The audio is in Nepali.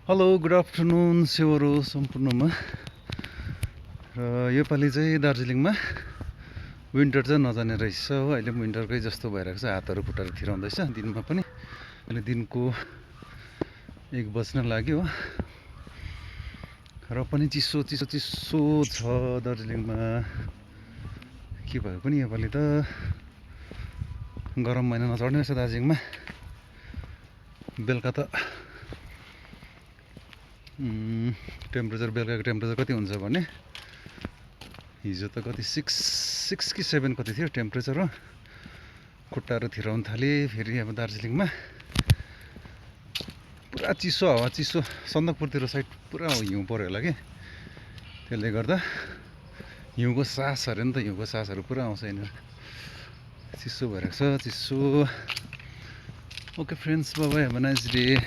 हेलो गुड आफ्टरनुन सेवारो सम्पूर्णमा। र योपालि चाहिँ दार्जिलिङमा विन्टर चाहिँ नजाने रहेछ हो। अहिले पनि विन्टरकै जस्तो भइरहेको छ, हातहरू खुट्टाहरू थिराउँदैछ दिनमा पनि। अहिले दिनको 1 बज्न लाग्यो र पनि चिसो चिसो चिसो छ दार्जिलिङमा। के भयो पनि योपालि त गरम महिना नचढ्ने रहेछ दार्जिलिङमा। बेलुका त टेम्परेचर बेलुकाको टेम्परेचर कति हुन्छ भने हिजो त कति 6 कि 7 कति थियो टेम्परेचर हो। खुट्टाहरू थिराउनु थाले फेरि अब दार्जिलिङमा पुरा चिसो हावा, चिसो। सन्दकपुरतिर साइड पुरा हिउँ पऱ्यो होला कि, त्यसले गर्दा हिउँको सास अरे नि त, हिउँको सासहरू पुरा आउँछ यहाँनिर। चिसो भइरहेको छ, चिसो। Okay friends, bye bye, have a nice day.